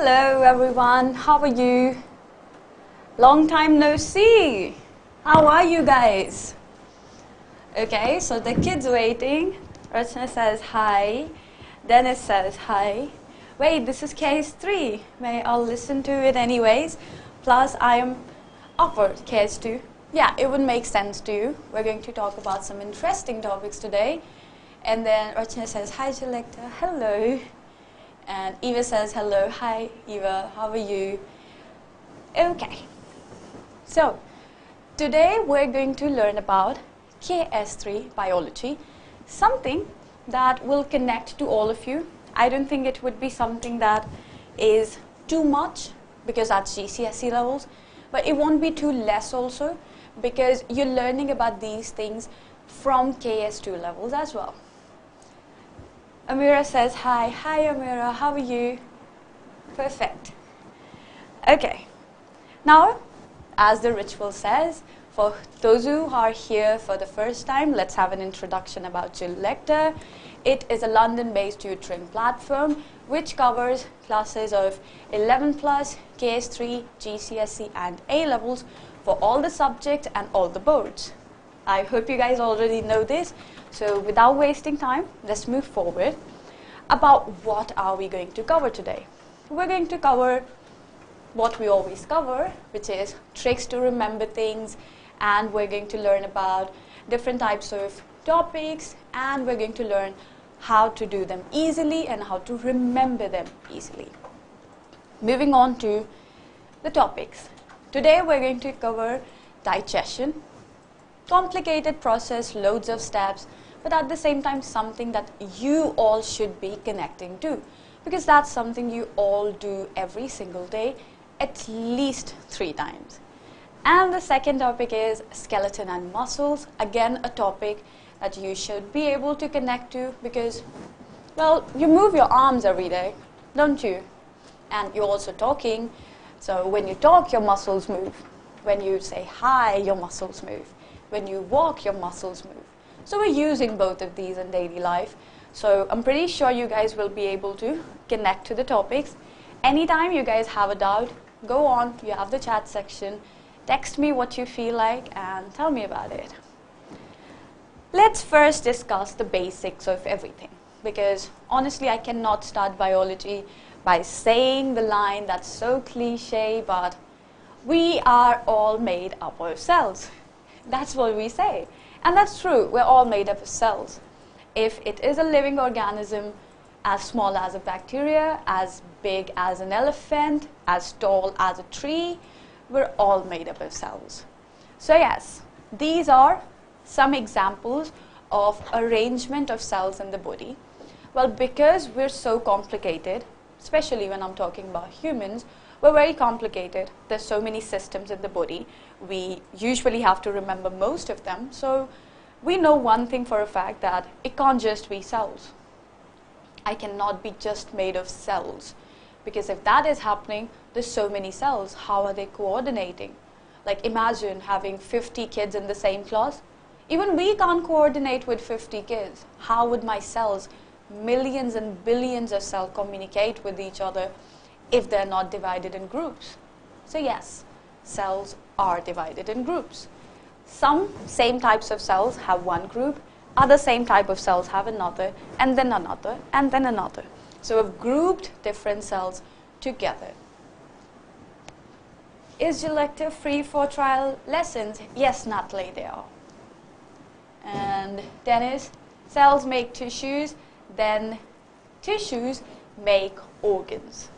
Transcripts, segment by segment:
Hello everyone, how are you? Long time no see. How are you guys? Okay, so the kids waiting. Rachna says hi. Dennis says hi. Wait, this is KS3. I'll listen to it anyways. Plus I am upward KS2. Yeah, it would make sense to you. We're going to talk about some interesting topics today. And then Rachna says hi Glecta, hello. And Eva says hello, hi Eva, how are you? Okay, so today we're going to learn about KS3 biology, something that will connect to all of you. I don't think it would be something that is too much because that's GCSE levels, but it won't be too less also because you're learning about these things from KS2 levels as well. Amira says hi. Hi Amira, how are you? Perfect. Okay. Now, as the ritual says, for those who are here for the first time, let's have an introduction about Glecta. It is a London-based tutoring platform which covers classes of 11+, KS3, GCSE and A-levels for all the subjects and all the boards. I hope you guys already know this. So without wasting time, let's move forward. About what are we going to cover today? We're going to cover what we always cover, which is tricks to remember things, and we're going to learn about different types of topics, and we're going to learn how to do them easily and how to remember them easily. Moving on to the topics. Today we're going to cover digestion. Complicated process, loads of steps, but at the same time something that you all should be connecting to, because that's something you all do every single day, at least 3 times. And the second topic is skeleton and muscles, again a topic that you should be able to connect to because, well, you move your arms every day, don't you? And you're also talking, so when you talk your muscles move. When you say hi, your muscles move. When you walk, your muscles move. So we're using both of these in daily life. So I'm pretty sure you guys will be able to connect to the topics. Anytime you guys have a doubt, go on, you have the chat section, text me what you feel like and tell me about it. Let's first discuss the basics of everything, because honestly I cannot start biology by saying the line that's so cliche, but we are all made up of cells. That's what we say. And that's true, we're all made up of cells. If it is a living organism, as small as a bacteria, as big as an elephant, as tall as a tree, we're all made up of cells. So yes, these are some examples of arrangement of cells in the body. Well, because we're so complicated, especially when I'm talking about humans, we're very complicated. There's so many systems in the body. We usually have to remember most of them. So we know one thing for a fact, that it can't just be cells. I cannot be just made of cells. Because if that is happening, there's so many cells. How are they coordinating? Like imagine having 50 kids in the same class. Even we can't coordinate with 50 kids. How would my cells, millions and billions of cells, communicate with each other if they're not divided in groups? So yes, cells are divided in groups. Some same types of cells have one group, other same type of cells have another, and then another, and then another. So we've grouped different cells together. Is Glecta free for trial lessons? Yes, Natalie, they are. And Dennis, cells make tissues, then tissues make organs.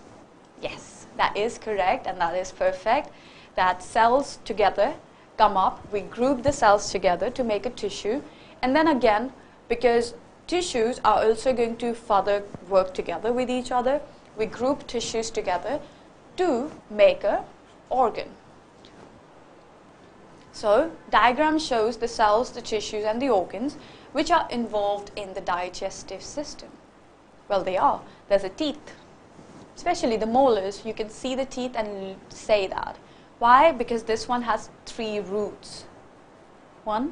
Yes, that is correct and that is perfect. That cells together come up, we group the cells together to make a tissue, and then again, because tissues are also going to further work together with each other, we group tissues together to make an organ. So, diagram shows the cells, the tissues and the organs which are involved in the digestive system. Well, they are. There's a teeth. Especially the molars, you can see the teeth and say that. Why? Because this one has 3 roots. 1.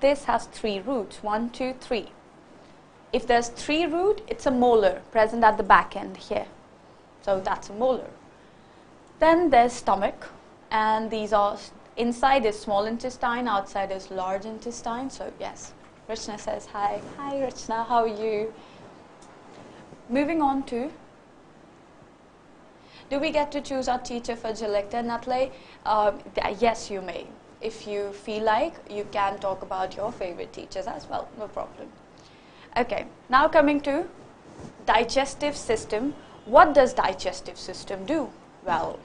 this has 3 roots, 1, 2, 3. If there's 3 root, it's a molar present at the back end here. So that's a molar. Then there's stomach, and these are, inside is small intestine, outside is large intestine. So yes, Rachna says hi. Hi Rachna, how are you? Moving on to, do we get to choose our teacher for Glecta and 𝗓𝗓𝗓? Yes, you may. If you feel like, you can talk about your favorite teachers as well, no problem. Okay, now coming to digestive system. What does digestive system do? Well,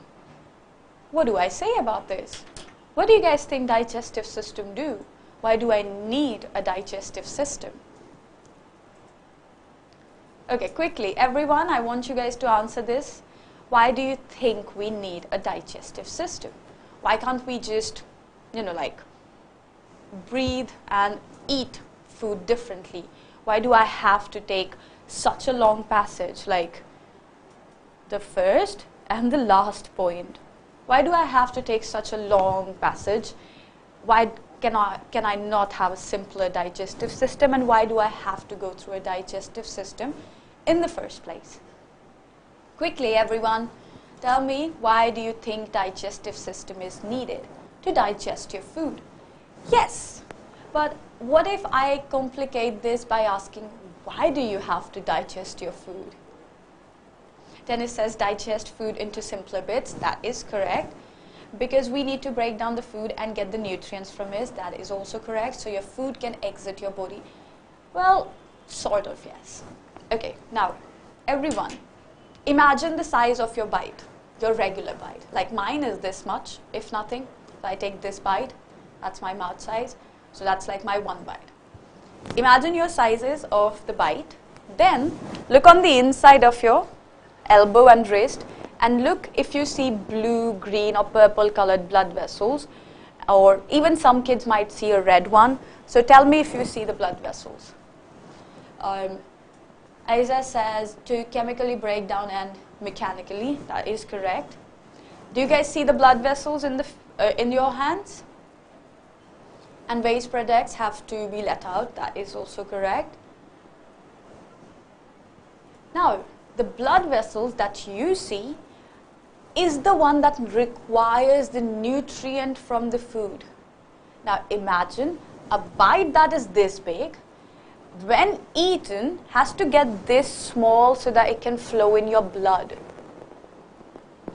what do I say about this? What do you guys think digestive system do? Why do I need a digestive system? Okay, quickly, everyone, I want you guys to answer this. Why do you think we need a digestive system? Why can't we just, like, breathe and eat food differently? Why do I have to take such a long passage, like the first and the last point? Why do I have to take such a long passage? Why can I not have a simpler digestive system? And why do I have to go through a digestive system in the first place? Quickly, everyone, tell me, why do you think digestive system is needed to digest your food? Yes, but what if I complicate this by asking, why do you have to digest your food? Then it says digest food into simpler bits. That is correct. Because we need to break down the food and get the nutrients from it. That is also correct. So your food can exit your body. Well, sort of, yes. Okay, now, everyone, imagine the size of your bite, your regular bite. Like mine is this much, if nothing. If I take this bite, that's my mouth size. So that's like my 1 bite. Imagine your sizes of the bite. Then look on the inside of your elbow and wrist, and look if you see blue, green or purple colored blood vessels, or even some kids might see a red one. So tell me if you see the blood vessels. Isa says to chemically break down and mechanically. That is correct. Do you guys see the blood vessels in your hands? And waste products have to be let out. That is also correct. Now, the blood vessels that you see is the one that requires the nutrient from the food. Now imagine a bite that is this big, when eaten, has to get this small so that it can flow in your blood.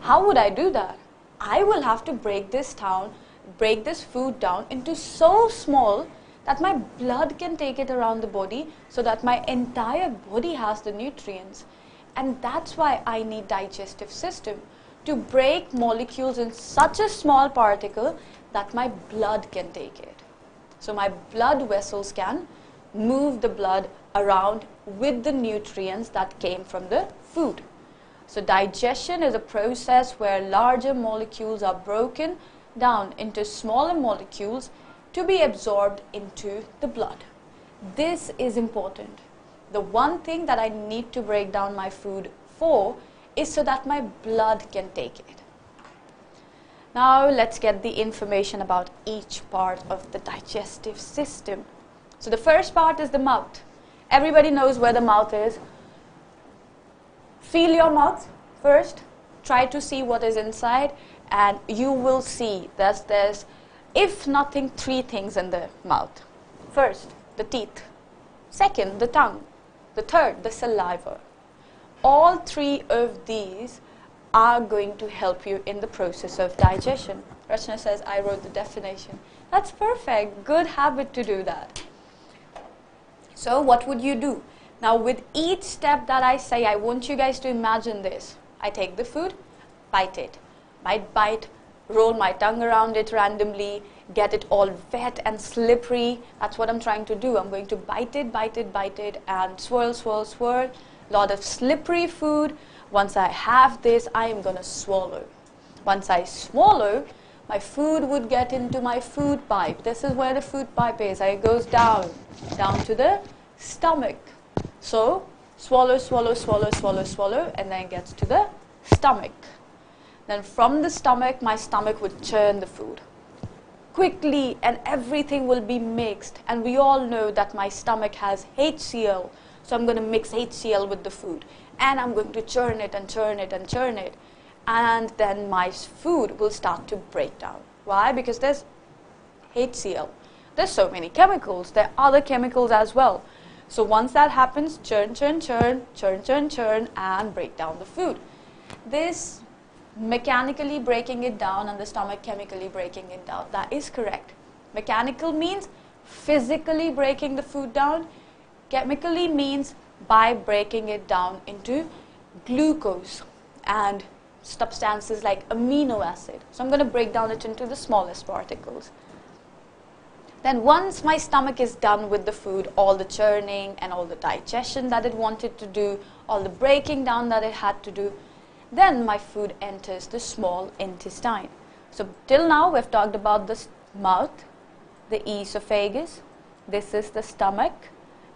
How would I do that? I will have to break this food down into so small that my blood can take it around the body so that my entire body has the nutrients. And that's why I need digestive system, to break molecules in such a small particle that my blood can take it. So my blood vessels can move the blood around with the nutrients that came from the food. So digestion is a process where larger molecules are broken down into smaller molecules to be absorbed into the blood. This is important. The one thing that I need to break down my food for is so that my blood can take it. Now let's get the information about each part of the digestive system. So the first part is the mouth. Everybody knows where the mouth is. Feel your mouth first. Try to see what is inside, and you will see that there's, if nothing, 3 things in the mouth. First, the teeth. Second, the tongue. The third, the saliva. All 3 of these are going to help you in the process of digestion. Rachna says, I wrote the definition. That's perfect. Good habit to do that. So what would you do? Now with each step that I say, I want you guys to imagine this. I take the food, bite it. Might bite, roll my tongue around it randomly, get it all wet and slippery. That's what I'm trying to do. I'm going to bite it, and swirl, swirl, swirl. Lot of slippery food. Once I have this, I am going to swallow. Once I swallow, my food would get into my food pipe. This is where the food pipe is. It goes down to the stomach. So, swallow, swallow, swallow, swallow, swallow, and then it gets to the stomach. Then from the stomach, my stomach would churn the food. quickly and everything will be mixed. And we all know that my stomach has HCl, so I'm going to mix HCl with the food. And I'm going to churn it and churn it and churn it. And then my food will start to break down. Why? Because there's HCl. There's so many chemicals. There are other chemicals as well. So once that happens, churn, churn, churn, churn, churn, churn, and break down the food. This mechanically breaking it down and the stomach chemically breaking it down, that is correct. Mechanical means physically breaking the food down. Chemically means by breaking it down into glucose and substances like amino acid. So I'm going to break down it into the smallest particles. Then once my stomach is done with the food, all the churning and all the digestion that it wanted to do, all the breaking down that it had to do, then my food enters the small intestine. So till now we've talked about the mouth, the esophagus, this is the stomach,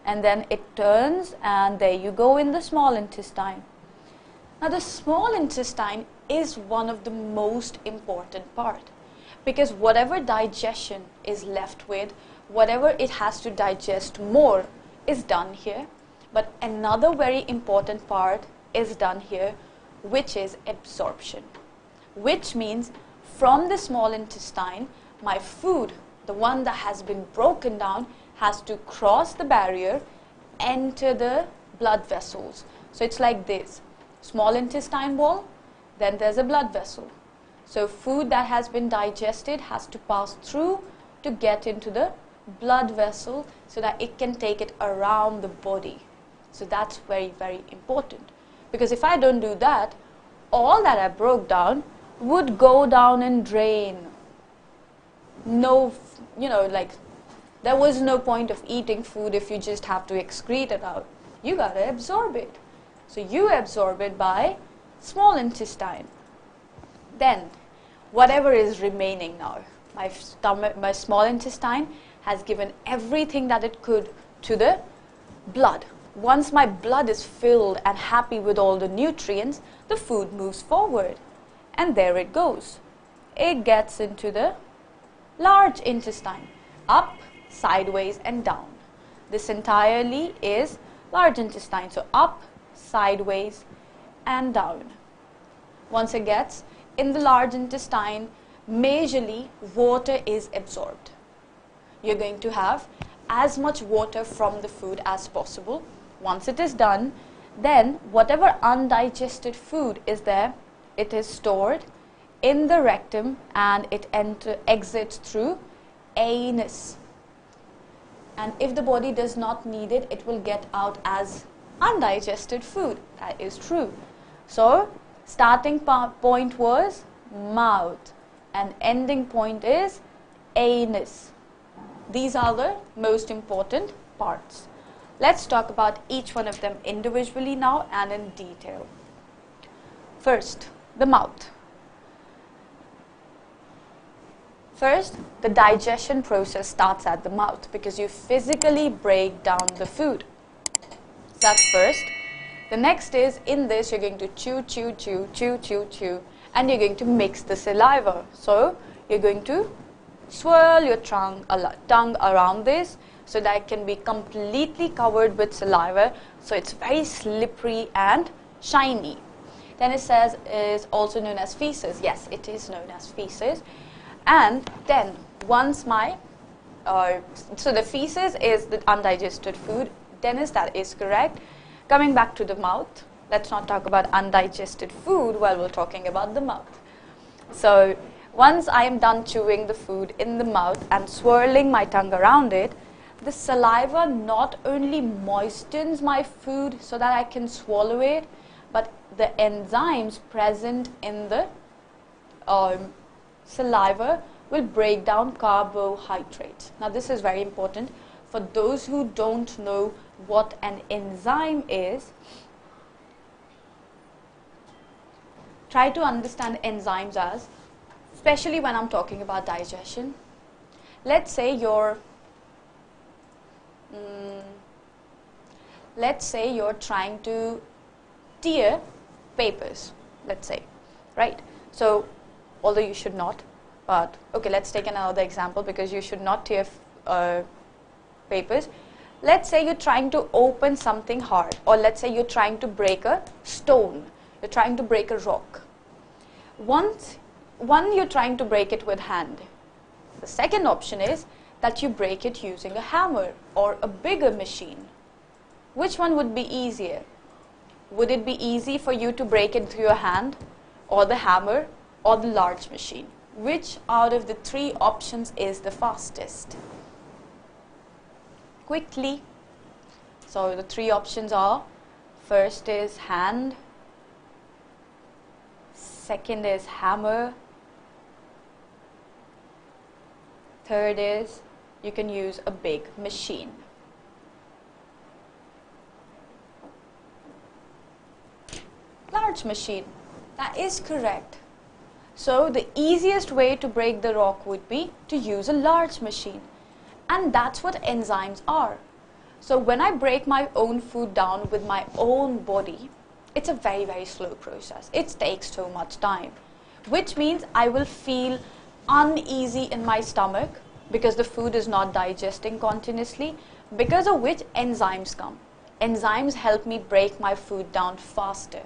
and then it turns and there you go in the small intestine. Now the small intestine is one of the most important part, because whatever digestion is left with, whatever it has to digest more is done here. But another very important part is done here, which is absorption. Which means from the small intestine, my food, the one that has been broken down, has to cross the barrier, enter the blood vessels. So it's like this. Small intestine wall, then there's a blood vessel. So food that has been digested has to pass through to get into the blood vessel so that it can take it around the body. So that's very, very important. Because if I don't do that, all that I broke down would go down and drain. No, like there was no point of eating food if you just have to excrete it out. You got to absorb it. So you absorb it by small intestine. Then, whatever is remaining now, my stomach, my small intestine has given everything that it could to the blood. Once my blood is filled and happy with all the nutrients, the food moves forward. And there it goes. It gets into the large intestine, up, sideways, and down. This entirely is large intestine. So up, sideways, and down. Once it gets in the large intestine, majorly water is absorbed. You're going to have as much water from the food as possible. Once it is done, then whatever undigested food is there, it is stored in the rectum and it exits through anus. And if the body does not need it, it will get out as undigested food. That is true. So starting point was mouth and ending point is anus. These are the most important parts. Let's talk about each one of them individually now and in detail. First, the mouth. First, the digestion process starts at the mouth because you physically break down the food. That's first. The next is, in this you're going to chew, chew, chew, chew, chew, chew, and you're going to mix the saliva. So you're going to swirl your tongue around this so that it can be completely covered with saliva, so it's very slippery and shiny. Then it says is also known as feces. Yes, it is known as feces. And then once my, so the feces is the undigested food. Dennis, that is correct. Coming back to the mouth, let's not talk about undigested food while we're talking about the mouth. So once I am done chewing the food in the mouth and swirling my tongue around it, the saliva not only moistens my food so that I can swallow it, but the enzymes present in the saliva will break down carbohydrates. Now this is very important. For those who don't know what an enzyme is, try to understand enzymes as, especially when I'm talking about digestion. Let's say you're trying to tear papers, let's say, right? So, although you should not, But okay, let's take another example because you should not tear papers. Let's say you're trying to open something hard, or let's say you're trying to break a stone, you're trying to break a rock. One, you're trying to break it with hand. The second option is that you break it using a hammer or a bigger machine. Which one would be easier? Would it be easy for you to break it through your hand, or the hammer, or the large machine? Which out of the three options is the fastest? Quickly. So the three options are, first is hand, second is hammer, third is you can use a big machine. Large machine. That is correct. So the easiest way to break the rock would be to use a large machine. And that's what enzymes are. So when I break my own food down with my own body, it's a very, very slow process. It takes so much time, which means I will feel uneasy in my stomach because the food is not digesting continuously, because of which enzymes come. Enzymes help me break my food down faster.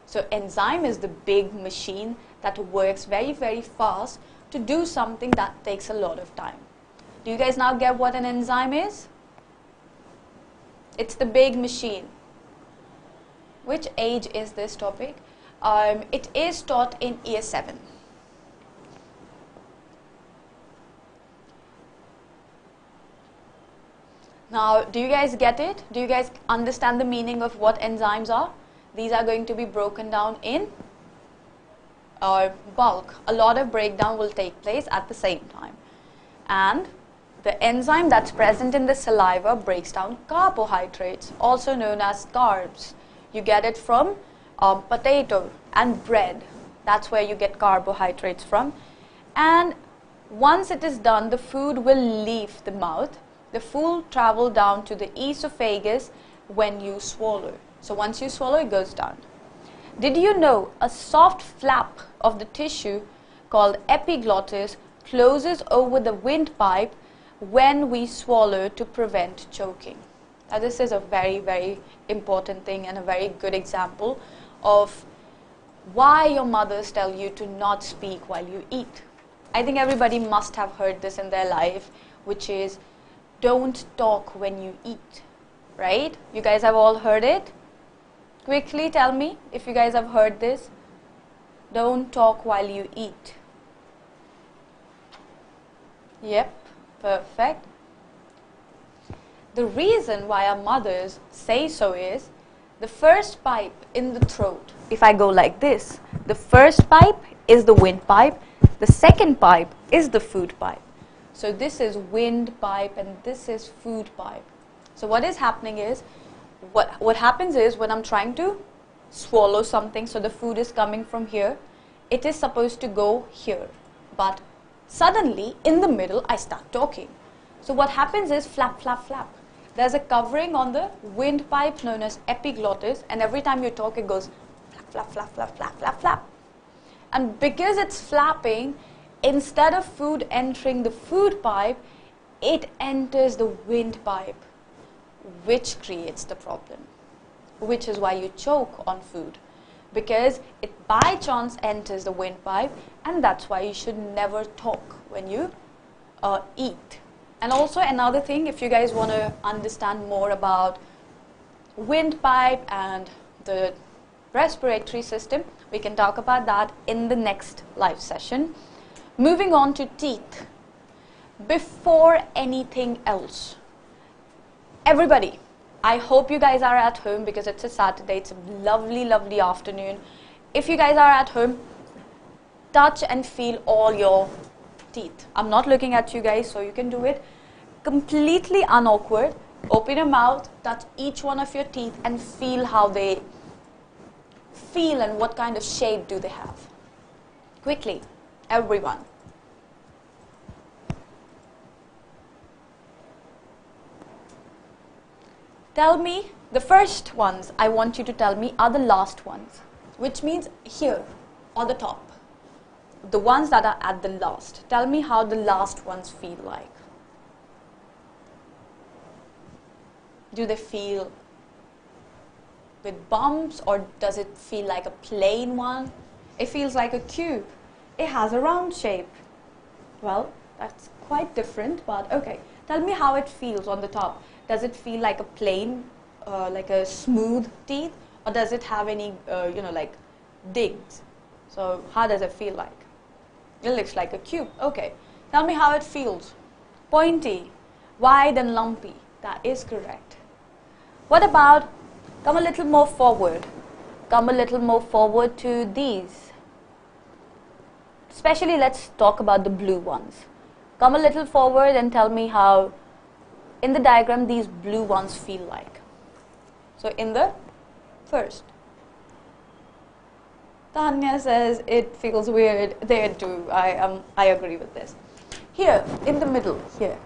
So enzyme is the big machine that works very, very fast to do something that takes a lot of time. Do you guys now get what an enzyme is? It's the big machine. Which age is this topic? It is taught in year 7. Now, do you guys get it? Do you guys understand the meaning of what enzymes are? These are going to be broken down in bulk. A lot of breakdown will take place at the same time. And the enzyme that's present in the saliva breaks down carbohydrates, also known as carbs. You get it from potato and bread. That's where you get carbohydrates from. And once it is done, the food will leave the mouth. The food travel down to the esophagus when you swallow. So once you swallow, it goes down. Did you know a soft flap of the tissue called epiglottis closes over the windpipe when we swallow to prevent choking? Now this is a very, very important thing and a very good example of why your mothers tell you to not speak while you eat. I think everybody must have heard this in their life, which is don't talk when you eat, right? You guys have all heard it? Quickly tell me if you guys have heard this. Don't talk while you eat. Yep, perfect. The reason why our mothers say so is the first pipe in the throat. If I go like this, the first pipe is the windpipe, the second pipe is the food pipe. So this is windpipe and this is food pipe. So what is happening is, what happens is when I'm trying to swallow something, so the food is coming from here, it is supposed to go here. But suddenly, in the middle, I start talking. So what happens is flap, flap, flap. There's a covering on the windpipe known as epiglottis, and every time you talk, it goes flap, flap, flap, flap, flap, flap, flap. And because it's flapping, instead of food entering the food pipe, it enters the windpipe, which creates the problem, which is why you choke on food, because it by chance enters the windpipe, and that's why you should never talk when you eat. And also another thing, if you guys want to understand more about windpipe and the respiratory system, we can talk about that in the next live session. Moving on to teeth. Before anything else, everybody, I hope you guys are at home because it's a Saturday, it's a lovely, lovely afternoon. If you guys are at home, touch and feel all your teeth. I'm not looking at you guys, so you can do it completely unawkward. Open your mouth, touch each one of your teeth and feel how they feel and what kind of shape do they have. Quickly, everyone. Tell me, the first ones I want you to tell me are the last ones, which means here or the top. the ones that are at the last. Tell me how the last ones feel like. Do they feel with bumps, or does it feel like a plain one? It feels like a cube. It has a round shape. Well, that's quite different, but okay. Tell me how it feels on the top. Does it feel like a plain, like a smooth teeth, or does it have any, like dings? So how does it feel like? It looks like a cube. Okay. Tell me how it feels. Pointy, wide and lumpy. That is correct. What about, come a little more forward. Come a little more forward to these. Especially let's talk about the blue ones. Come a little forward and tell me how, in the diagram, these blue ones feel like. So in the first. Tanya says it feels weird. There too, I agree with this. Here, in the middle, here.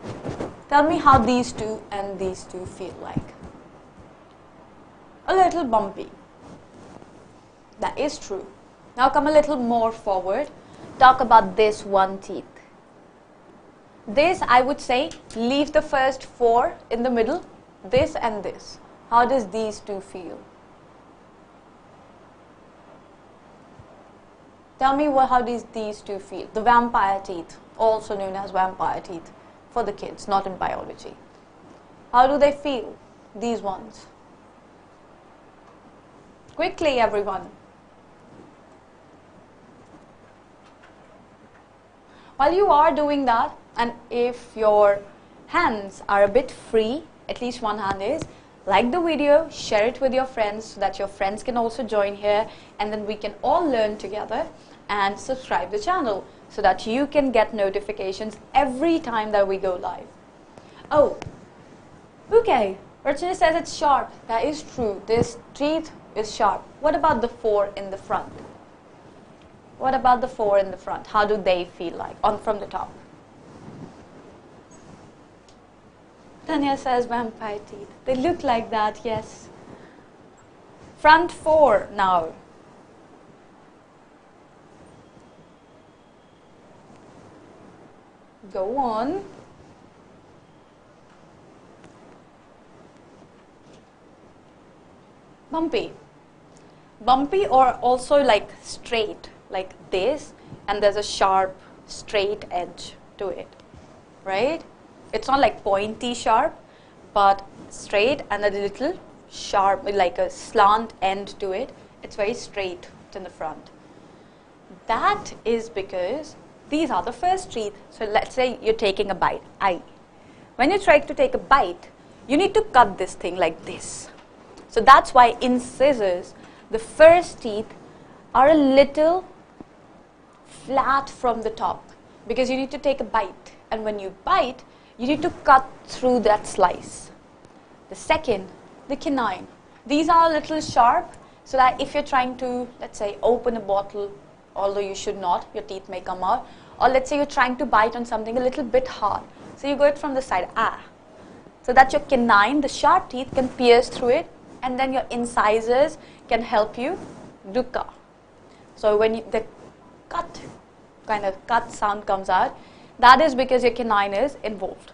Tell me how these two and these two feel like. A little bumpy. That is true. Now come a little more forward. Talk about this one teeth. This, I would say, leave the first four in the middle. This and this. How does these two feel? Tell me how these two feel. The vampire teeth, also known as vampire teeth for the kids, not in biology. How do they feel, these ones? Quickly, everyone. While you are doing that, and if your hands are a bit free, at least one hand is, like the video, share it with your friends so that your friends can also join here, and then we can all learn together, and subscribe the channel so that you can get notifications every time that we go live. Oh, okay. Rachana says it's sharp. That is true. This teeth is sharp. What about the four in the front? What about the four in the front? How do they feel like from the top? Tanya says vampire teeth. They look like that, yes. Front four now. Go on. Bumpy. Bumpy, or also like straight, like this, and there's a sharp, straight edge to it, right? It's not like pointy sharp, but straight and a little sharp, like a slant end to it. It's very straight in the front. That is because these are the first teeth. So let's say you're taking a bite. When you try to take a bite, you need to cut this thing like this. So that's why in scissors, the first teeth are a little flat from the top, because you need to take a bite. And when you bite, you need to cut through that slice. The second, the canine. These are a little sharp, so that if you're trying to, let's say, open a bottle, although you should not, your teeth may come out. Or let's say you're trying to bite on something a little bit hard. So you go it from the side, so that your canine, the sharp teeth, can pierce through it, and then your incisors can help you do ka. So when the cut sound comes out, that is because your canine is involved.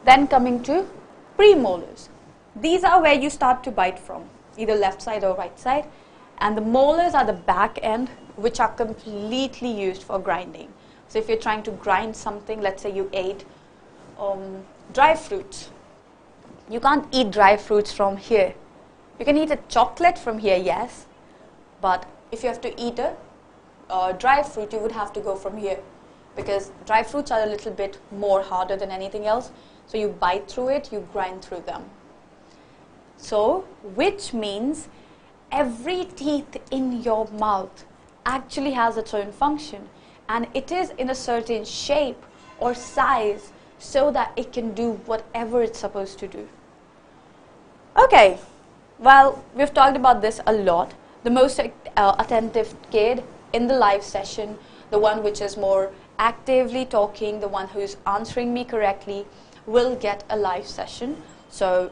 Then coming to premolars. These are where you start to bite from, either left side or right side. And the molars are the back end, which are completely used for grinding. So if you're trying to grind something, let's say you ate dry fruits. You can't eat dry fruits from here. You can eat a chocolate from here, yes. But if you have to eat a dry fruit, you would have to go from here. Because dry fruits are a little bit more harder than anything else. So you bite through it, you grind through them. So, which means every teeth in your mouth actually has its own function, and it is in a certain shape or size so that it can do whatever it's supposed to do. Okay, well, we've talked about this a lot. The most attentive kid in the live session, the one which is more actively talking, the one who's answering me correctly, will get a live session. So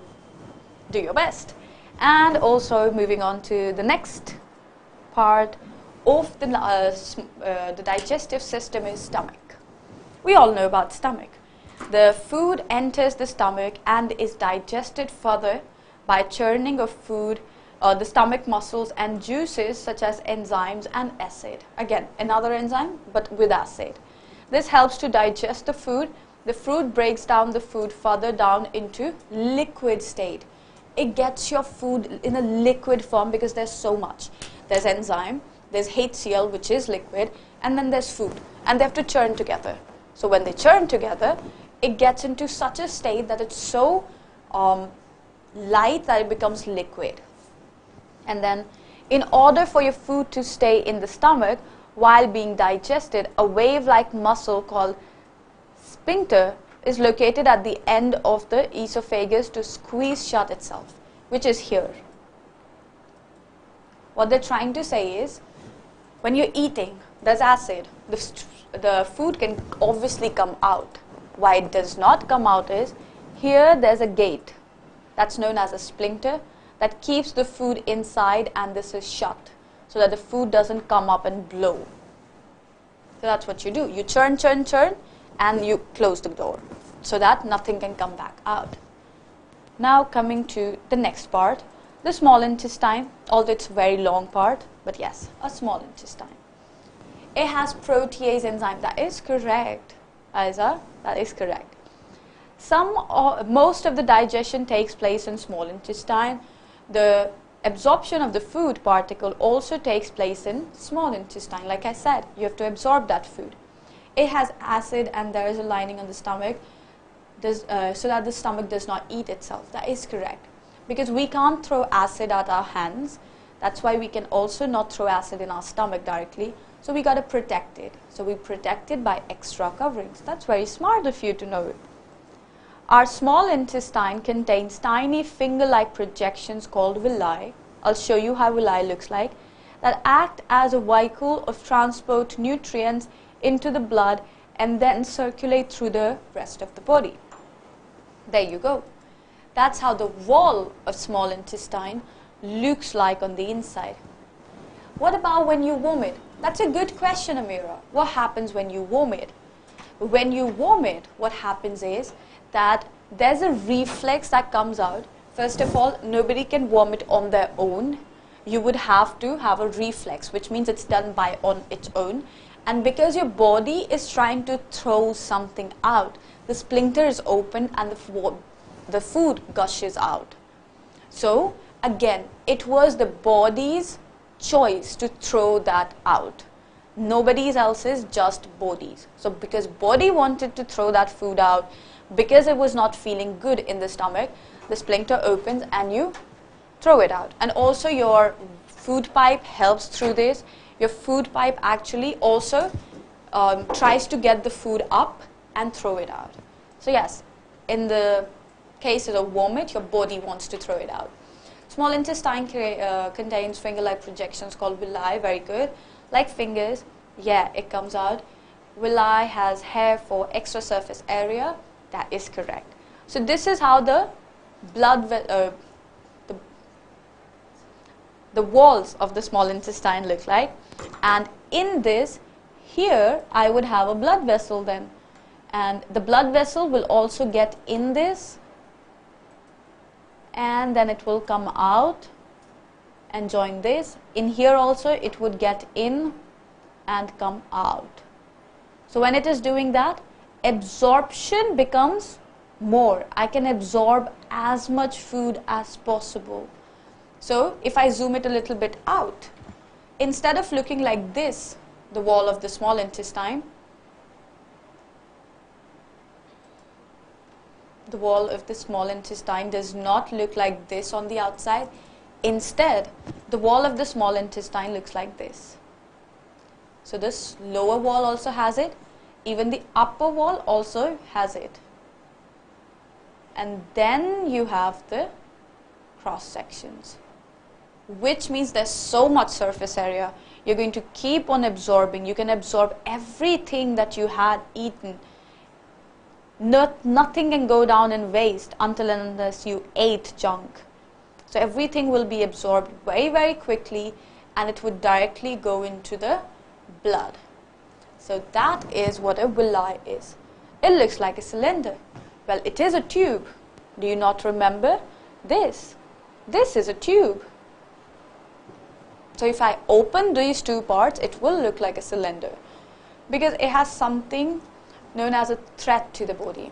do your best. And also moving on to the next part, of the digestive system is stomach. We all know about stomach. The food enters the stomach and is digested further by churning of food, the stomach muscles and juices such as enzymes and acid. Again, another enzyme but with acid. This helps to digest the food. The food breaks down the food further down into liquid state. It gets your food in a liquid form because there's so much. There's enzyme, there's HCl, which is liquid, and then there's food. And they have to churn together. So when they churn together, it gets into such a state that it's so light that it becomes liquid. And then in order for your food to stay in the stomach while being digested, a wave-like muscle called sphincter is located at the end of the esophagus to squeeze shut itself, which is here. What they're trying to say is, when you're eating, there's acid. The food can obviously come out. Why it does not come out is, here there's a gate that's known as a sphincter that keeps the food inside, and this is shut so that the food doesn't come up and blow. So that's what you do. You churn, churn, churn, and you close the door so that nothing can come back out. Now coming to the next part, the small intestine, although it's a very long part, but yes, a small intestine. It has protease enzyme. That is correct, Aiza, that is correct. Most of the digestion takes place in small intestine. The absorption of the food particle also takes place in small intestine. Like I said, you have to absorb that food. It has acid and there is a lining on the stomach so that the stomach does not eat itself. That is correct. Because we can't throw acid at our hands. That's why we can also not throw acid in our stomach directly. So we got to protect it. So we protect it by extra coverings. That's very smart of you to know. Our small intestine contains tiny finger-like projections called villi. I'll show you how villi looks like. That act as a vehicle of transport nutrients into the blood and then circulate through the rest of the body. There you go. That's how the wall of small intestine looks like on the inside. What about when you vomit? That's a good question, Amira. What happens when you vomit? When you vomit, what happens is that there's a reflex that comes out. First of all, nobody can vomit on their own. You would have to have a reflex, which means it's done on its own. And because your body is trying to throw something out, the sphincter is open and the food gushes out. So again, it was the body's choice to throw that out. Nobody else's, just body's. So because body wanted to throw that food out, because it was not feeling good in the stomach, the sphincter opens and you throw it out. And also your food pipe helps through this. Your food pipe actually also tries to get the food up and throw it out. So yes, in the cases of vomit, your body wants to throw it out. Small intestine contains finger-like projections called villi. Very good. Like fingers, yeah, it comes out. Villi has hair for extra surface area. That is correct. So this is how the blood, the walls of the small intestine look like. And in this, here I would have a blood vessel then. And the blood vessel will also get in this, and then it will come out and join this. In here also it would get in and come out. So when it is doing that, absorption becomes more. I can absorb as much food as possible. So if I zoom it a little bit out, instead of looking like this, the wall of the small intestine, the wall of the small intestine does not look like this on the outside. Instead, the wall of the small intestine looks like this. So this lower wall also has it. Even the upper wall also has it. And then you have the cross sections, which means there's so much surface area. You're going to keep on absorbing. You can absorb everything that you had eaten. Nothing can go down in waste until and unless you ate junk. So everything will be absorbed very, very quickly, and it would directly go into the blood. So that is what a villi is. It looks like a cylinder. Well, it is a tube. Do you not remember this? This is a tube. So if I open these two parts, it will look like a cylinder because it has something known as a thread to the body.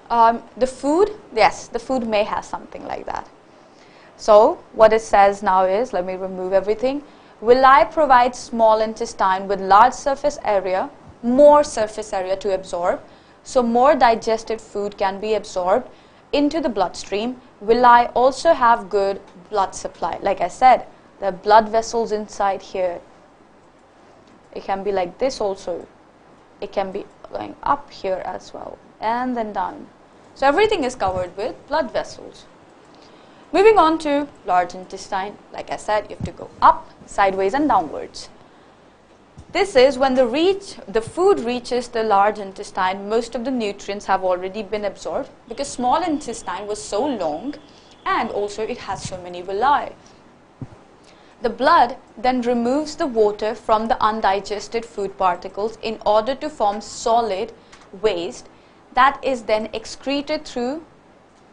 The food, yes, the food may have something like that. So what it says now is, let me remove everything. Villi provides small intestine with large surface area, more surface area to absorb, so more digested food can be absorbed into the bloodstream. Villi also have good blood supply. Like I said, there are blood vessels inside here. It can be like this also. It can be going up here as well, and then down. So everything is covered with blood vessels. Moving on to large intestine. Like I said, you have to go up, sideways, and downwards. This is when the food reaches the large intestine, most of the nutrients have already been absorbed because small intestine was so long and also it has so many villi. The blood then removes the water from the undigested food particles in order to form solid waste that is then excreted through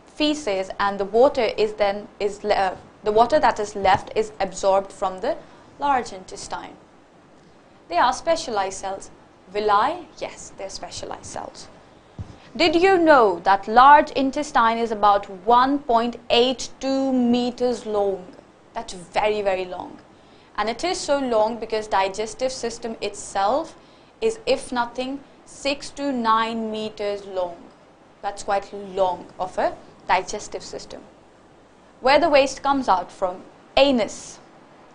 feces, and the water the water that is left is absorbed from the large intestine. They are specialized cells. Villi, yes, they're specialized cells. Did you know that large intestine is about 1.82 meters long? That's very, very long. And it is so long because digestive system itself is, if nothing, 6 to 9 meters long. That's quite long of a digestive system. Where the waste comes out from? Anus.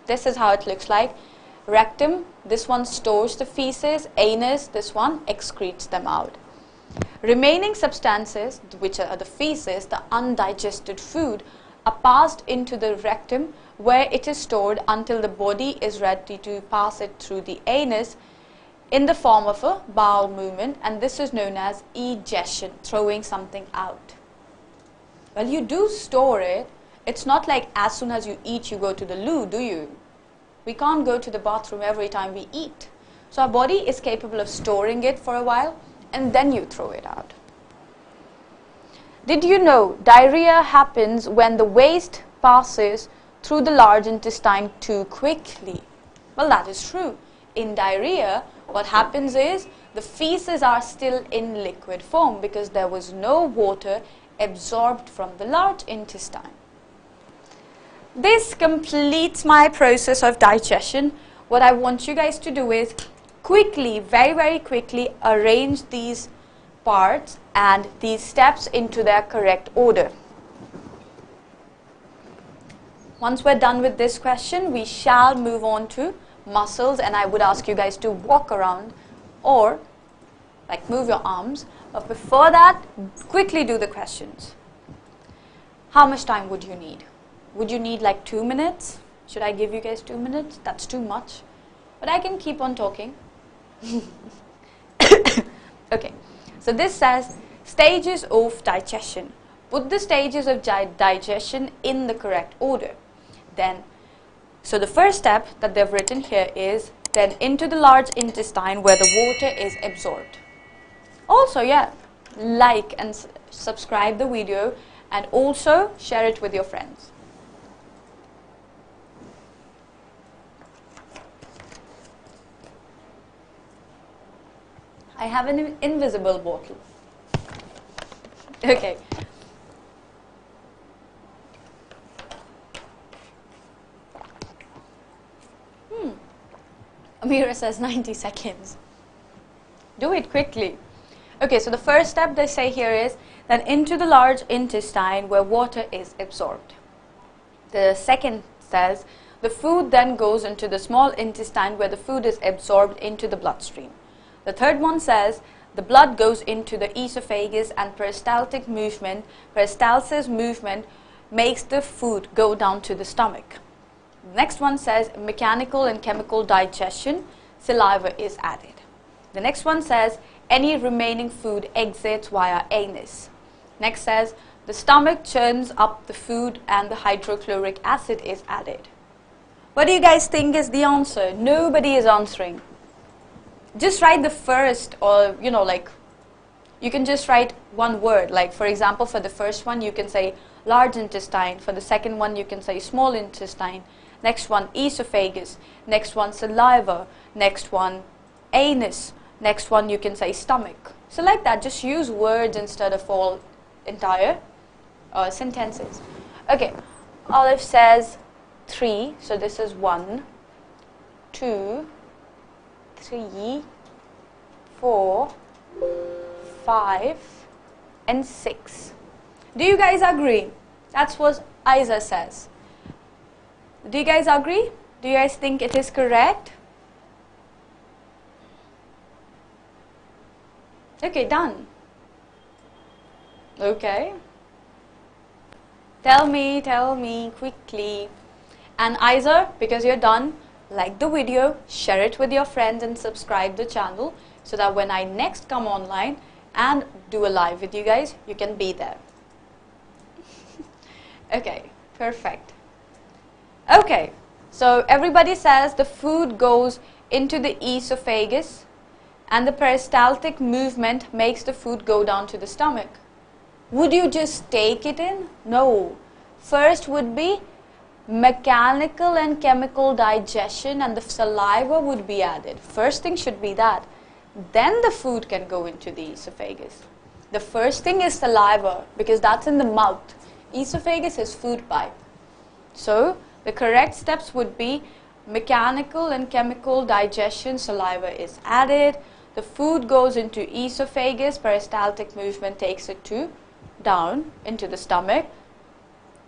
This is how it looks like. Rectum, this one stores the feces. Anus, this one excretes them out. Remaining substances, which are the feces, the undigested food, are passed into the rectum where it is stored until the body is ready to pass it through the anus in the form of a bowel movement, and this is known as egestion, throwing something out. Well, you do store it. It's not like as soon as you eat, you go to the loo, do you? We can't go to the bathroom every time we eat. So our body is capable of storing it for a while and then you throw it out. Did you know diarrhea happens when the waste passes through the large intestine too quickly? Well, that is true. In diarrhea, what happens is the feces are still in liquid form because there was no water absorbed from the large intestine. This completes my process of digestion. What I want you guys to do is quickly, very, very quickly arrange these parts and these steps into their correct order. Once we're done with this question, we shall move on to muscles, and I would ask you guys to walk around or like move your arms. But before that, quickly do the questions. How much time would you need? Would you need like 2 minutes? Should I give you guys 2 minutes? That's too much. But I can keep on talking. Okay, so this says stages of digestion. Put the stages of digestion in the correct order. Then, so the first step that they've written here is then into the large intestine where the water is absorbed. Also, yeah, like and subscribe the video and also share it with your friends. I have an invisible bottle. Okay. Amira says 90 seconds. Do it quickly. Okay, so the first step they say here is that into the large intestine where water is absorbed. The second says the food then goes into the small intestine where the food is absorbed into the bloodstream. The third one says the blood goes into the esophagus and peristaltic movement. Peristalsis movement makes the food go down to the stomach. The next one says mechanical and chemical digestion, saliva is added. The next one says any remaining food exits via anus. Next says the stomach churns up the food and the hydrochloric acid is added. What do you guys think is the answer? Nobody is answering. Just write the first, or like, you can just write one word. Like for example, for the first one you can say large intestine. For the second one you can say small intestine. Next one esophagus. Next one saliva. Next one anus. Next one you can say stomach. So like that, just use words instead of all entire sentences. Okay, Olive says 3, so this is 1, 2, 3, 4, 5, and 6. Do you guys agree? That's what Isa says. Do you guys agree? Do you guys think it is correct? Okay, done. Okay. Tell me quickly. And Isa, because you're done, like the video, share it with your friends and subscribe the channel so that when I next come online and do a live with you guys, you can be there. Okay, perfect. Okay, so everybody says the food goes into the esophagus and the peristaltic movement makes the food go down to the stomach. Would you just take it in? No. First would be mechanical and chemical digestion, and the saliva would be added. First thing should be that. Then the food can go into the esophagus. The first thing is saliva, because that's in the mouth. Esophagus is food pipe. So the correct steps would be mechanical and chemical digestion, saliva is added. The food goes into esophagus, peristaltic movement takes it down into the stomach.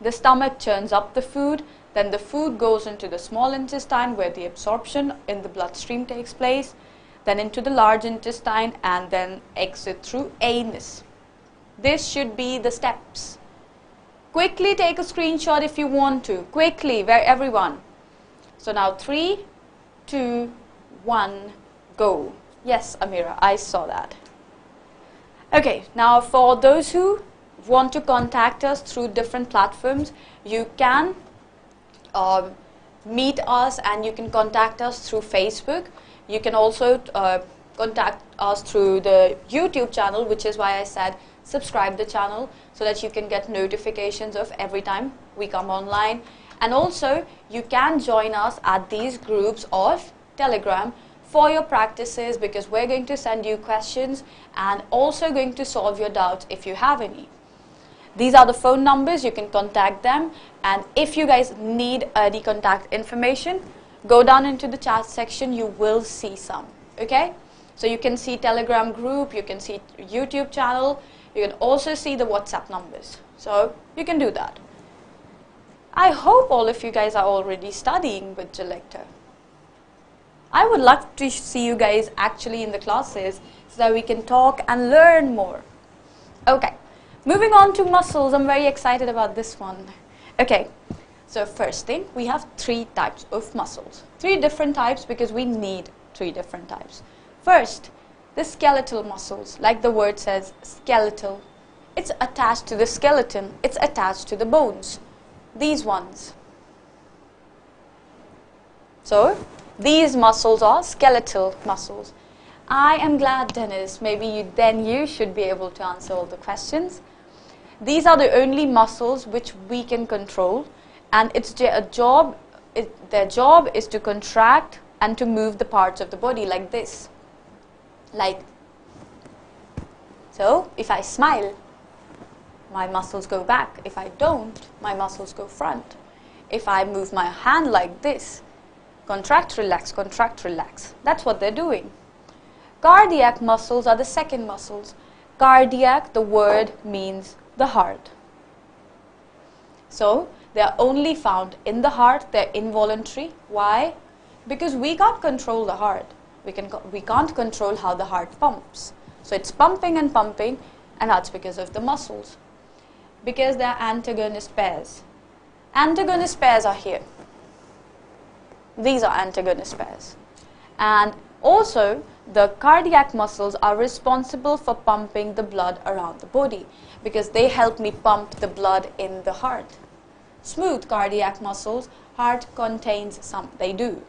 The stomach churns up the food, then the food goes into the small intestine where the absorption in the bloodstream takes place, then into the large intestine, and then exit through anus. This should be the steps. Quickly take a screenshot if you want to. Quickly, everyone. So now 3, 2, 1, go. Yes, Amira, I saw that. Okay, now for those who want to contact us through different platforms, you can meet us and you can contact us through Facebook. You can also contact us through the YouTube channel, which is why I said subscribe the channel so that you can get notifications of every time we come online. And also you can join us at these groups of Telegram for your practices, because we're going to send you questions and also going to solve your doubts if you have any. These are the phone numbers, you can contact them, and if you guys need any contact information, go down into the chat section, you will see some, okay? So you can see Telegram group, you can see YouTube channel, you can also see the WhatsApp numbers. So you can do that. I hope all of you guys are already studying with Glecta. I would love to see you guys actually in the classes so that we can talk and learn more. Okay. Moving on to muscles, I'm very excited about this one. Okay, so first thing, we have 3 types of muscles. 3 different types because we need 3 different types. First, the skeletal muscles, like the word says, skeletal. It's attached to the skeleton, it's attached to the bones. These ones. So, these muscles are skeletal muscles. I am glad, Dennis, maybe you should be able to answer all the questions. These are the only muscles which we can control, and their job is to contract and to move the parts of the body like this. Like, so if I smile, my muscles go back. If I don't, my muscles go front. If I move my hand like this, contract, relax, contract, relax. That's what they're doing. Cardiac muscles are the second muscles. Cardiac, the word means the heart. So they are only found in the heart. They're involuntary. Why? Because we can't control the heart. We can't control how the heart pumps. So it's pumping, and that's because of the muscles. Because they're antagonist pairs. Antagonist pairs are here. These are antagonist pairs. And also, the cardiac muscles are responsible for pumping the blood around the body, because they help me pump the blood in the heart. Smooth cardiac muscles, heart contains some, they do.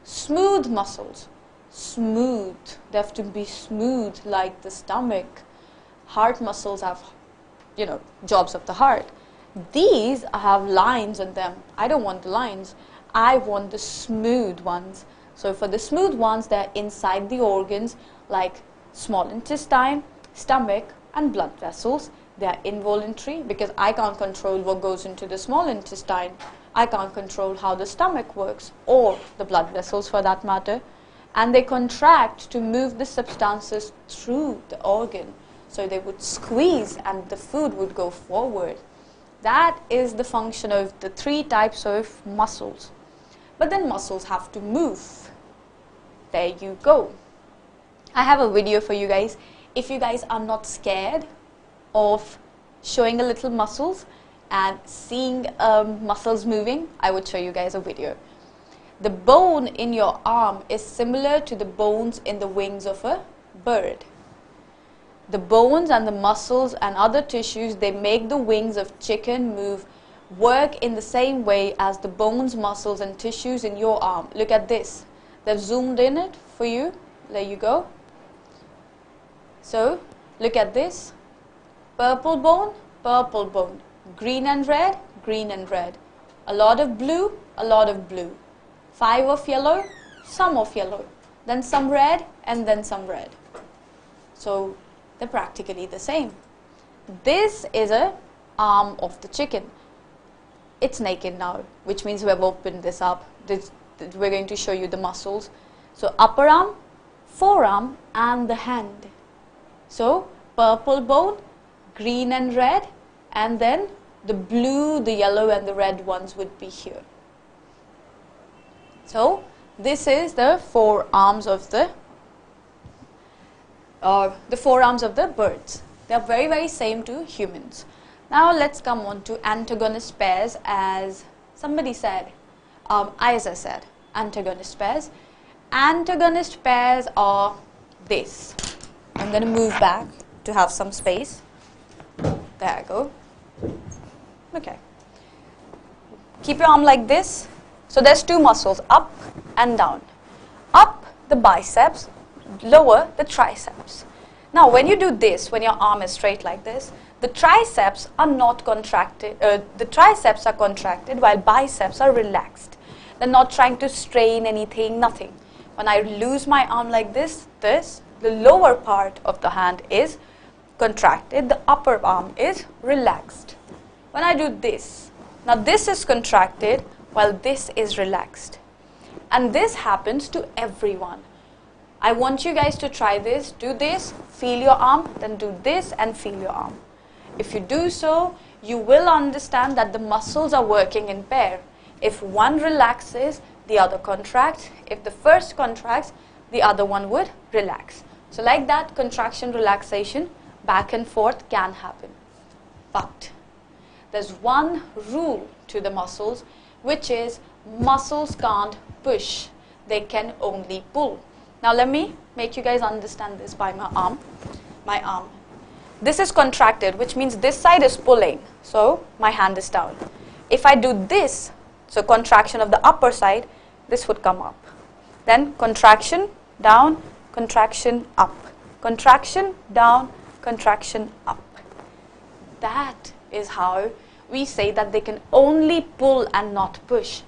Smooth muscles, smooth, they have to be smooth like the stomach. Heart muscles have, jobs of the heart. These have lines on them. I don't want the lines. I want the smooth ones. So for the smooth ones, they're inside the organs like small intestine, stomach, and blood vessels. They are involuntary because I can't control what goes into the small intestine. I can't control how the stomach works or the blood vessels for that matter. And they contract to move the substances through the organ. So they would squeeze and the food would go forward. That is the function of the 3 types of muscles. But then muscles have to move. There you go. I have a video for you guys. If you guys are not scared of showing a little muscles and seeing muscles moving, I would show you guys a video. The bone in your arm is similar to the bones in the wings of a bird. The bones and the muscles and other tissues, they make the wings of chicken work in the same way as the bones, muscles and tissues in your arm. Look at this. They've zoomed in it for you. There you go. So, look at this. Purple bone, purple bone. Green and red, green and red. A lot of blue, a lot of blue. 5 of yellow, some of yellow. Then some red and then some red. So, they're practically the same. This is an arm of the chicken. It's naked now, which means we have opened this up. We're going to show you the muscles. So upper arm, forearm and the hand. So purple bone, green and red, and then the blue, the yellow and the red ones would be here. So this is the forearms of the birds. They are very, very same to humans. Now let's come on to antagonist pairs, as somebody said, Isa said, antagonist pairs. Antagonist pairs are this. I'm going to move back to have some space. There I go. Okay. Keep your arm like this. So there's 2 muscles, up and down. Up, the biceps, lower, the triceps. Now when you do this, when your arm is straight like this, the triceps are not contracted, the triceps are contracted while biceps are relaxed. They're not trying to strain anything, nothing. When I lose my arm like this, the lower part of the hand is contracted, the upper arm is relaxed. When I do this, now this is contracted while this is relaxed. And this happens to everyone. I want you guys to try this, do this, feel your arm, then do this and feel your arm. If you do so, you will understand that the muscles are working in pair. If one relaxes, the other contracts. If the first contracts, the other one would relax. So like that, contraction, relaxation, back and forth can happen. But there's one rule to the muscles, which is muscles can't push. They can only pull. Now let me make you guys understand this by my arm. My arm. This is contracted, which means this side is pulling. So my hand is down. If I do this, so contraction of the upper side, this would come up. Then contraction, down, contraction, up. Contraction, down, contraction, up. That is how we say that they can only pull and not push.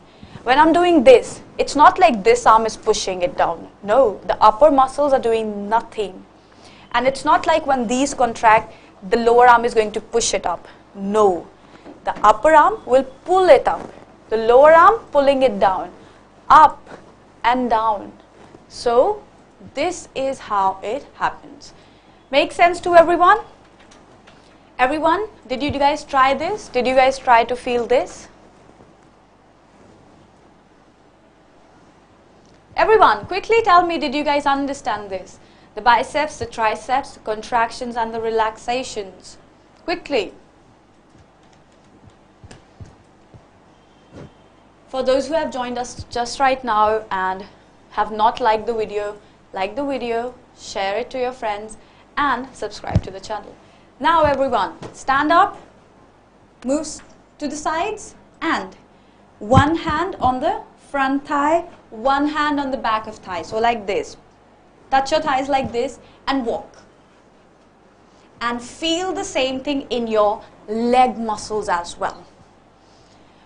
When I'm doing this, it's not like this arm is pushing it down. No, the upper muscles are doing nothing. And it's not like when these contract, the lower arm is going to push it up. No, the upper arm will pull it up. The lower arm pulling it down, up and down. So this is how it happens. Make sense to everyone? Everyone, did you guys try this? Did you guys try to feel this? Everyone, quickly tell me, did you guys understand this? The biceps, the triceps, the contractions and the relaxations. Quickly. For those who have joined us just right now and have not liked the video, like the video, share it to your friends and subscribe to the channel. Now everyone, stand up, move to the sides and one hand on the front thigh, one hand on the back of thigh. So like this. Touch your thighs like this and walk. And feel the same thing in your leg muscles as well.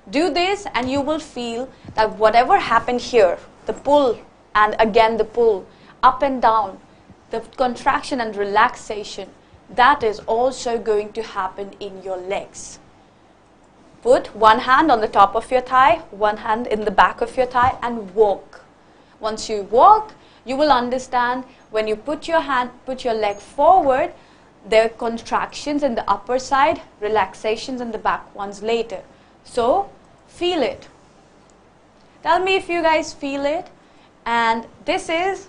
Do this and you will feel that whatever happened here, the pull and again the pull, up and down, the contraction and relaxation, that is also going to happen in your legs. Put one hand on the top of your thigh, one hand in the back of your thigh and walk. Once you walk, you will understand when you put your leg forward, there are contractions in the upper side, relaxations in the back ones later. So, feel it. Tell me if you guys feel it. And this is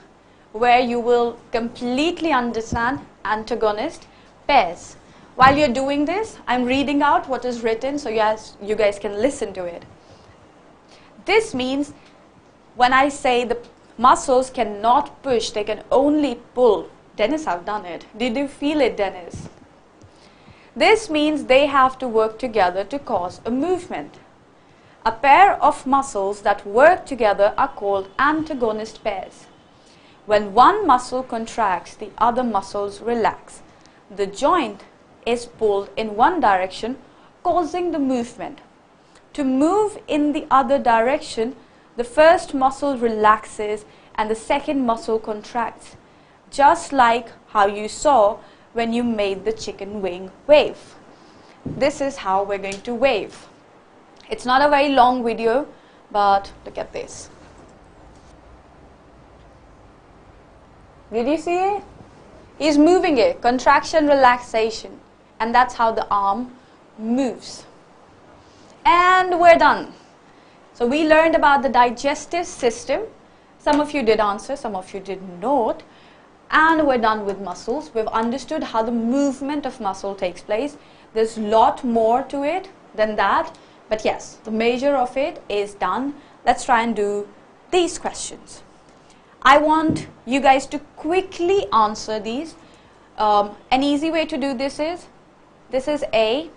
where you will completely understand antagonist pairs. While you're doing this, I'm reading out what is written so you guys can listen to it. This means when I say the muscles cannot push, they can only pull. Dennis, I've done it. Did you feel it, Dennis? This means they have to work together to cause a movement. A pair of muscles that work together are called antagonist pairs. When one muscle contracts, the other muscles relax. The joint is pulled in one direction, causing the movement. To move in the other direction, the first muscle relaxes and the second muscle contracts. Just like how you saw when you made the chicken wing wave. This is how we're going to wave. It's not a very long video, but look at this. Did you see it? He's moving it, contraction, relaxation. And that's how the arm moves. And we're done. So we learned about the digestive system. Some of you did answer, some of you did not. And we're done with muscles. We've understood how the movement of muscle takes place. There's a lot more to it than that. But yes, the major of it is done. Let's try and do these questions. I want you guys to quickly answer these. An easy way to do this is A,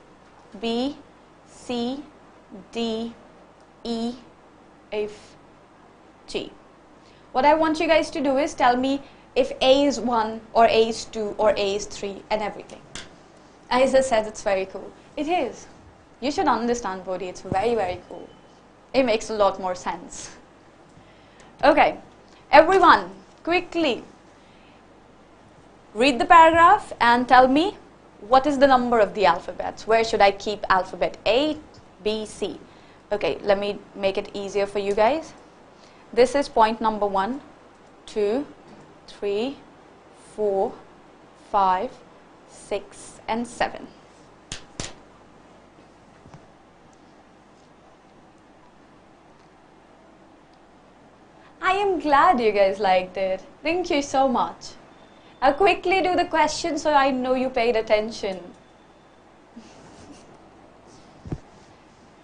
B, C, D, E, F, G. What I want you guys to do is tell me if A is 1 or A is 2 or A is 3 and everything. Isa says it's very cool. It is. You should understand, Bodhi. It's very, very cool. It makes a lot more sense. Okay. Everyone, quickly read the paragraph and tell me what is the number of the alphabets. Where should I keep alphabet A, B, C? Okay, let me make it easier for you guys. This is point number 1, 2, 3, 4, 5, 6, and 7. I am glad you guys liked it. Thank you so much. I'll quickly do the question so I know you paid attention.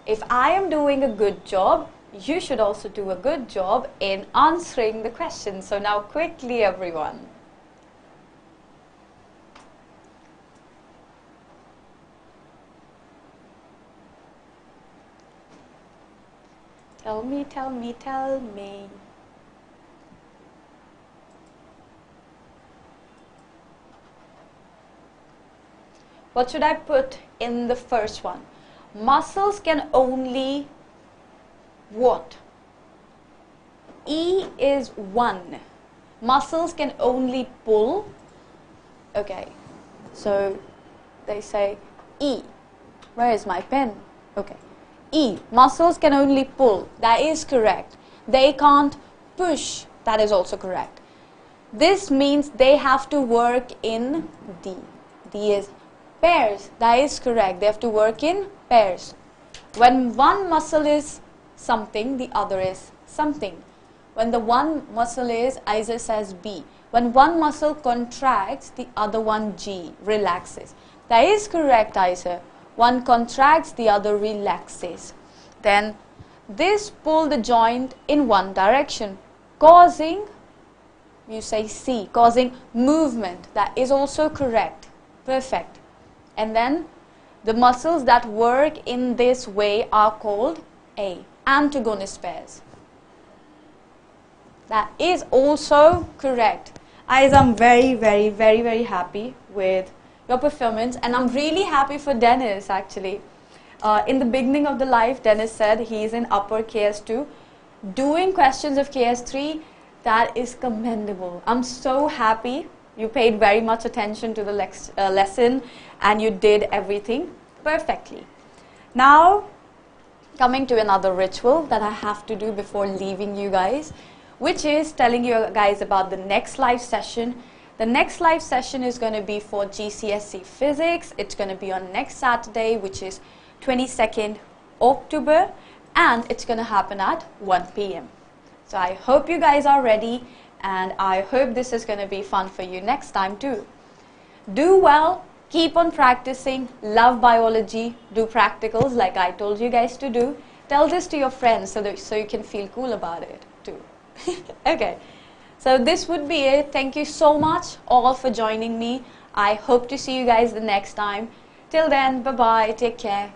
If I am doing a good job, you should also do a good job in answering the question. So now quickly, everyone. Tell me, tell me, tell me. What should I put in the first one? Muscles can only what? E is 1. Muscles can only pull. Okay, so they say E. Where is my pen? Okay. E. Muscles can only pull. That is correct. They can't push. That is also correct. This means they have to work in D. D is pairs. That is correct. They have to work in pairs. When one muscle is something, the other is something. When the one muscle is, Isa says B. When one muscle contracts, the other one G, relaxes. That is correct, Isa. One contracts, the other relaxes. Then this pull the joint in one direction, causing, you say C, causing movement. That is also correct. Perfect. And then The muscles that work in this way are called antagonist pairs. That is also correct. Guys, I'm very happy with your performance, and I'm really happy for Dennis actually. In the beginning of the live, Dennis said he's in upper KS2. Doing questions of KS3, that is commendable. I'm so happy. You paid very much attention to the lesson and you did everything perfectly. Now, coming to another ritual that I have to do before leaving you guys, which is telling you guys about the next live session. The next live session is going to be for GCSE Physics. It's going to be on next Saturday, which is 22nd October, and it's going to happen at 1 p.m. So I hope you guys are ready, and I hope this is going to be fun for you next time too. Do well, keep on practicing, love biology, do practicals like I told you guys to do. Tell this to your friends so you can feel cool about it too. Okay, so this would be it. Thank you so much all for joining me. I hope to see you guys the next time. Till then, bye-bye, take care.